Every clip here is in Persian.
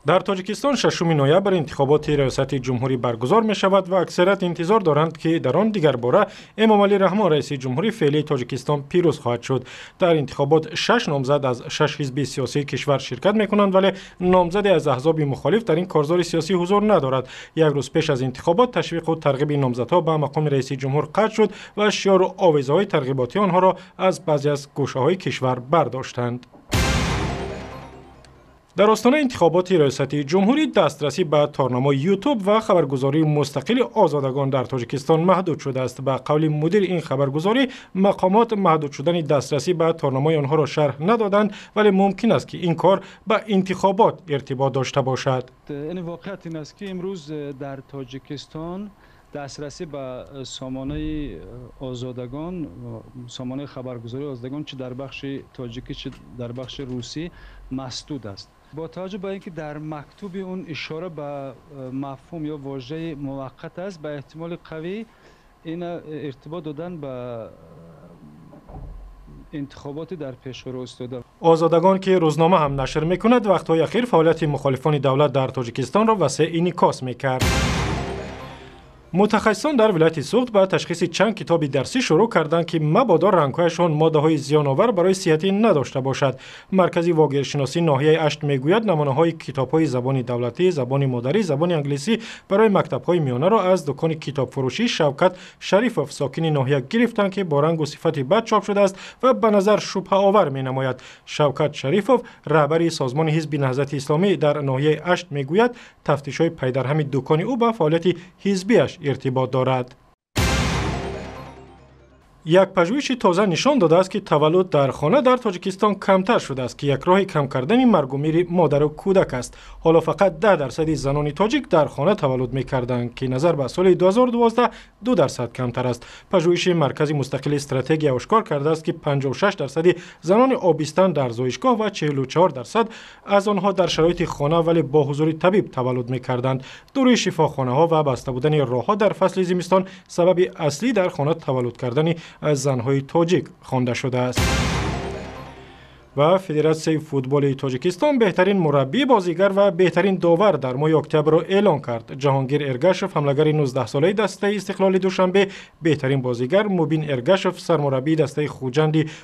در تاجیکستان 6 نویبر انتخابات ریاست جمهوری برگزار می شود و اکثریت انتظار دارند که در آن دیگر باره امامعلی رحمان رئیس جمهوری فعلی تاجیکستان پیروز خواهد شد. در انتخابات 6 نامزد از 6 حزب سیاسی کشور شرکت می کنند، ولی نامزدی از احزاب مخالف در این کارزار سیاسی حضور ندارد. یک روز پیش از انتخابات تشویق و ترغیب نامزدها به مقام رئیس جمهور قطع شد و شعار و آویزه‌های ترغیباتی آنها را از بعضی از گوشه‌های کشور برداشتند. در آستانه انتخابات ریاست جمهوری دسترسی به تارنمای یوتیوب و خبرگزاری مستقل آزادگان در تاجیکستان محدود شده است. به قول مدیر این خبرگزاری، مقامات محدود شدن دسترسی به تارنمای آنها را شرح ندادند، ولی ممکن است که این کار به انتخابات ارتباط داشته باشد. این واقعیت این است که امروز در تاجیکستان دسترسی به سامانه آزادگان، سامانه خبرگزاری آزادگان چه در بخش تاجیکی چه در بخش روسی مسدود است. با توجه به اینکه در مکتوب اون اشاره به مفهوم یا واژه موقت است، به احتمال قوی این ارتباط دادن به انتخاباتی در پیش رو افتاده. آزادگان که روزنامه هم نشر میکند، وقتهای اخیر فعالیت مخالفان دولت در تاجیکستان را وسیع انعکاس میکرد. متخصصان در ولایت سوخت به تشخیص چند کتاب درسی شروع کردند که مبادا رنگ‌هایشان ماده‌های زیان‌آور برای صحت نداشته باشد. مرکزی واگیرشناسی ناحیه 8 میگوید نمونه‌های کتاب‌های زبان دولتی، زبان مادری، زبان انگلیسی برای مکتب‌های میانه را از دکان کتاب فروشی شوکت شریفوف ساکن ناحیه گرفتند که با رنگ و صفت بد چاپ شده است و به نظر شبهه آور می‌نماید. شوکت شریفوف رهبر سازمان حزب نهضت اسلامی در ناحیه 8 میگوید تفتیش‌های پی در هم دکان او به فعالیت حزبیش ارتباط دارد. یک پژوهش تازه نشان داده است که تولد در خانه در تاجیکستان کمتر شده است که یک راه کم کردن مرگ و میر مادر و کودک است. حالا فقط 10% زنان تاجیک در خانه تولد می‌کردند که نظر به سال 2012 2% کمتر است. پژوهش مرکز مستقل استراتژی آشکار کرده است که 56% زنان آبستن در زایشگاه و 44% از آنها در شرایط خانه ولی با حضور طبیب تولد می‌کردند. دوره شفاخانه‌ها و بسته بودن راه‌ها در فصل زمستان سبب اصلی در خانه تولد کردن از زنهای تاجیک خوانده شده است. و فدراسیون فوتبولی تاجیکستان بهترین مربی بازیگر و بهترین داور در ماه اکتبر را اعلام کرد. جهانگیر ارگشف حملگر 19 ساله دسته استقلال دوشنبه بهترین بازیگر، مبین ارگشف سرمربی دسته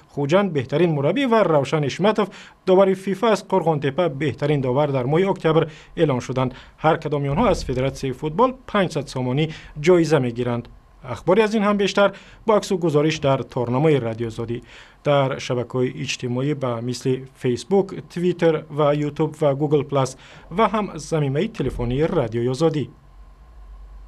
خوجند بهترین مربی و روشن اشمتوف داور فیفا از قرغانتپه بهترین داور در ماه اکتبر اعلام شدند. هر کدام آنها از فدراسیون فوتبال 500 سومانی جایزه میگیرند. اخباری از این هم بیشتر با عکس و گزارش در تارنمای رادیو آزادی در شبکه‌های اجتماعی به مثل فیسبوک، توییتر و یوتیوب و گوگل پلاس و هم زمینه تلفنی رادیو آزادی.